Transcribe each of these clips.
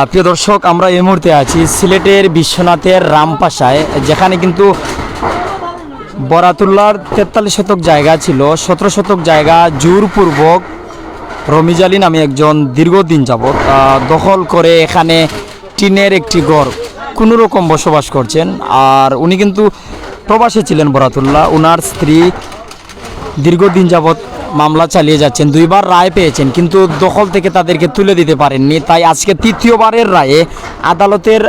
প্রিয় দর্শক, আমরা এই মুহূর্তে আছি সিলেটের বিশ্বনাথের রামপাশায়, যেখানে কিন্তু বরাতুল্লার 43 শতক জায়গা ছিল, 17 শতক জায়গা জোরপূর্বক রমিজ আলী নামে একজন দীর্ঘদিন যাবৎ দখল করে এখানে টিনের একটি ঘর কোনো রকম বসবাস করছেন। আর উনি কিন্তু প্রবাসী ছিলেন বরাতুল্লাহ। ওনার স্ত্রী দীর্ঘদিন যাবৎ মামলা চালিয়ে যাচ্ছেন, 2বার রায় পেয়েছেন, কিন্তু দখল থেকে তাদেরকে তুলে দিতে পারেননি। তাই আজকে 3য়বারের রায়ে আদালতের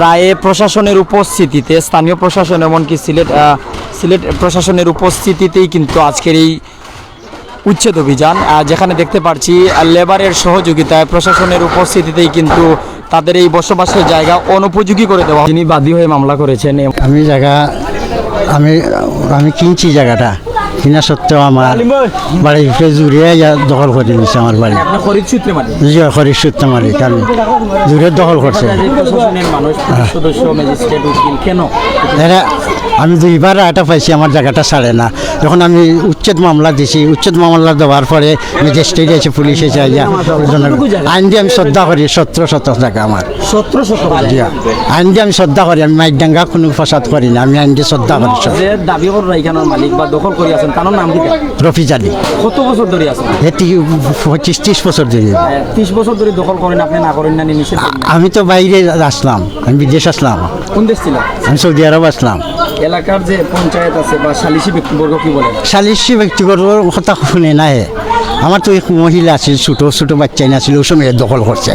রায়ে প্রশাসনের উপস্থিতিতে, স্থানীয় প্রশাসন এমনকি সিলেট প্রশাসনের উপস্থিতিতেই কিন্তু আজকের এই উচ্ছেদ অভিযান, যেখানে দেখতে পাচ্ছি লেবারের সহযোগিতায় প্রশাসনের উপস্থিতিতেই কিন্তু তাদের এই বসবাসের জায়গা অনুপযোগী করে দেওয়া। যিনি বাদী হয়ে মামলা করেছেন, আমি কিনছি জায়গাটা, কিনা সত্ত্বেও আমার বাড়ি জুড়ে দখল করে নিচ্ছে আমার বাড়ি। খরিদ সূত্রে মালিক, আমি জুড়ে দখল করছে। এরা আমি 2বার রায়টা পাইছি, আমার জায়গাটা ছাড়ে না। যখন আমি উচ্ছেদ মামলা দিছি, উচ্ছেদ মামলা দেওয়ার পরে ম্যাজিস্ট্রেট এসে, পুলিশ এসে আইন দিয়ে আমি শ্রদ্ধা করি। 17 শতক জায়গা আমার, 17 শতক আইন দিয়ে আমি শ্রদ্ধা করি। আমি মাইকডাঙ্গা কোনো ফসাদ করি না, আমি আইন দিয়ে শ্রদ্ধা করি। দাবি করেন এখানের মালিক বা দখল করে আছেন, তার নাম কি? রফিজ আলী। কত বছর ধরে আছেন? 25-30 বছর ধরে। 30 বছর ধরে দখল করেন আপনি, না করেন না? নিষেধ? আমি তো বাইরে আসলাম, আমি বিদেশ আসলাম। কোন দেশ ছিল? আমি সৌদি আরব আসলাম। এলাকার যে পঞ্চায়েত আছে বা সালিশি ব্যক্তিবর্গ কি বলে? সালিশি ব্যক্তিগত কথা শুনে নাই। আমার তো এক মহিলা আছিল, ছোটো বাচ্চা আছিল, ওই সময় দখল করছে।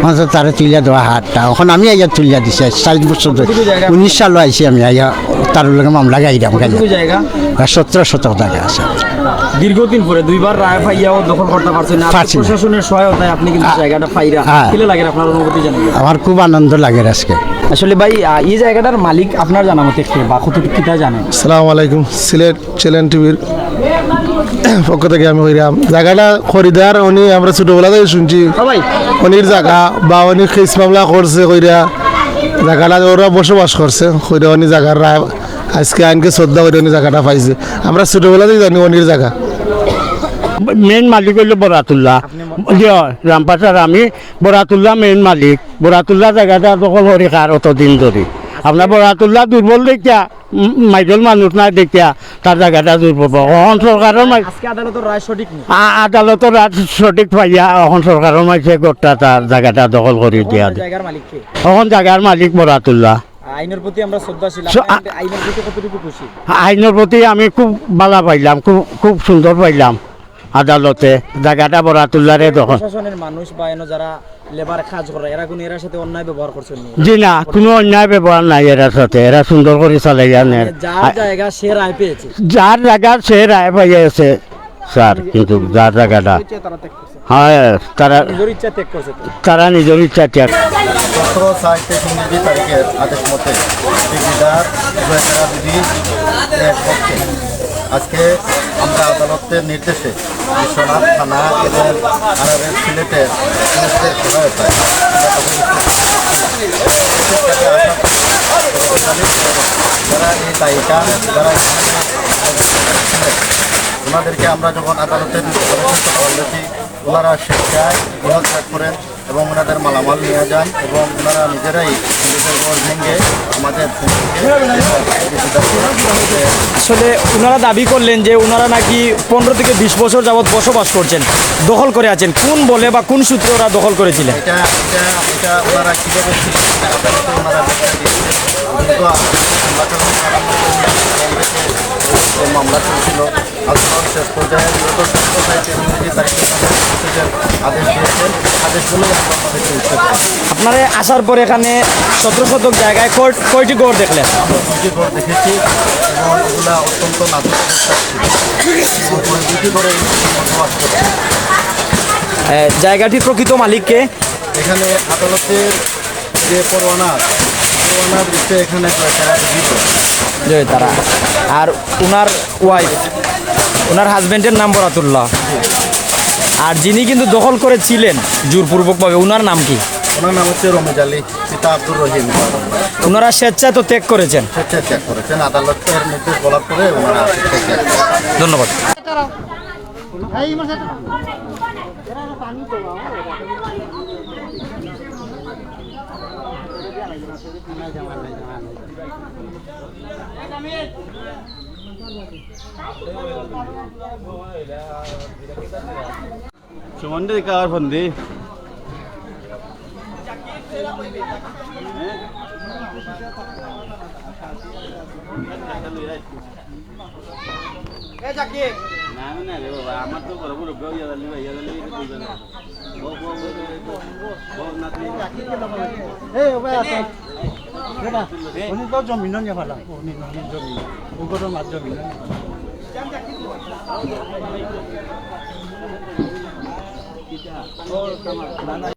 আমার তো তারা তুলিয়া দেওয়া হাতটা, এখন আমি আইয়া তুলিয়া দিছি। 40 বছর ধরে, 19 সালও আইসি আমি আইয়া, তার লগে মামলা গাইলাম। 17 শতক জায়গা আছে। দীর্ঘদিন পরে 2বার রায় পাইয়াও দখল করতে পারছেন না, প্রশাসনের সহায়তায় আপনি কিন্তু জায়গাটা পাইরা কিলে লাগে, আপনার অনুভূতি জানেন? আমার খুব আনন্দ লাগে আজকে। আসলে ভাই, এই জায়গাটার মালিক আপনার জানা মতে কে বা কতটুকু কিটা জানেন? আসসালামু আলাইকুম। সিলেট চ্যানেল টিভির পক্ষ থেকে আমি হইলাম জায়গাটা খরিদার। উনি আমরা ছোটবেলা থেকে শুনছি উনির জায়গা, বা উনি কেস মামলা করছে কইরা জায়গাটা ওরা বসবাস করছে কইরা, উনি জায়গার রায় আজকে আইনকে শ্রদ্ধা করে উনি জায়গাটা পাইছে। আমরা ছোটবেলাতেই জানি উনির জায়গা। মেইন মালিক হইল বরাতুল্লাহ, রামপাশার। আমি বরাতুল্লাহ মেইন মালিক। বরাতুল্লাহ জায়গাটা দখল করি কার অতদিন ধরে। আপনার বরাতুল্লাহ দুর্বল দেখিয়া, মাইজল মানুষ নাই দেখিয়া তার জায়গাটা দুর্বল। এখন সরকারের আদালতের রায় সঠিক পাইয়া এখন সরকারের মাঝে গোটা তার জায়গাটা দখল করে দিয়া। এখন জায়গার মালিক বরাতুল্লাহ। আইনের প্রতি আমরা শ্রদ্ধাশীল। আইনের প্রতি কতটুকু খুশি? আইনের প্রতি আমি খুব ভালো পাইলাম, খুব সুন্দর পাইলাম। আদালতে জায়গাটা বরাতুল্লারে দখল। প্রশাসনের মানুষ বা যারা লেবার কাজ করে, এরা কোনো এর সাথে অন্যায় ব্যবহার করছেন? জি না, কোনো অন্যায় ব্যবহার নাই এর সাথে। এরা সুন্দর করে চালাই জানে। যার জায়গা সে রায় পেয়েছে, যার জায়গা সে রায় পাইয়াছে স্যার, কিন্তু যার জায়গাটা হ্যাঁ তারা নিজের ইচ্ছা ত্যাগ। 17/6 তারিখের আদেশ মতে আজকে আমরা আদালতের নির্দেশে বিশ্বনাথ থানা এবং সিলেটের সহায়তায় যারা এই তালিকা, যারা ওনাদেরকে আমরা যখন আদালতের দেখি, ওনারা স্বেচ্ছায় গৃহত্যাগ করেন এবং ওনাদের মালামাল নিয়ে যান এবং ওনারা নিজেরাই নিজেদের ঘর ভেঙে আমাদের। আসলে ওনারা দাবি করলেন যে ওনারা নাকি 15 থেকে 20 বছর যাবৎ বসবাস করছেন, দখল করে আছেন। কোন বলে বা কোন সূত্রে ওরা দখল করেছিলেন? এটা ওনারা কীভাবে মামলা চলছিল। আদালত শেষ পর্যায়ে আদেশ দিয়েছেন। আদেশগুলো আপনারা আসার পর এখানে 17 শতক জায়গায় কয়টি গড় দেখলেন? আমরা 2টি গড় দেখেছি এবং এগুলা অত্যন্ত নাজুক অবস্থা ছিল। করে বসবাস করছে। জায়গাটির প্রকৃত মালিককে? এখানে আদালতের যে পরোয়ানার দিচ্ছে এখানে তারা। আর ওনার ওয়াইফ, ওনার হাজব্যান্ডের নাম বরাতুল্লাহ। আর যিনি কিন্তু দখল করেছিলেন জোরপূর্বকভাবে, ওনার নাম কি? ওনার নাম হচ্ছে রমিজ আলী, পিতা আব্দুর রহিম। ওনারা স্বেচ্ছায় তো ত্যাগ করেছেন? স্বেচ্ছায় ত্যাগ করেছেন, আদালতের নির্দেশ বলার পরে ওনারা। ধন্যবাদ। Sumonde kawan Fondi. না না রে বাবা আমার তো বড় বড় গো ইয়াদালি ভাই ইয়াদালি এটা বুঝবে না বো না তুই এই ওবা আছে বেটা উনি তো জমিন নিয়ে ফেলা উনি জমিন ওগোর মাঝ জমিন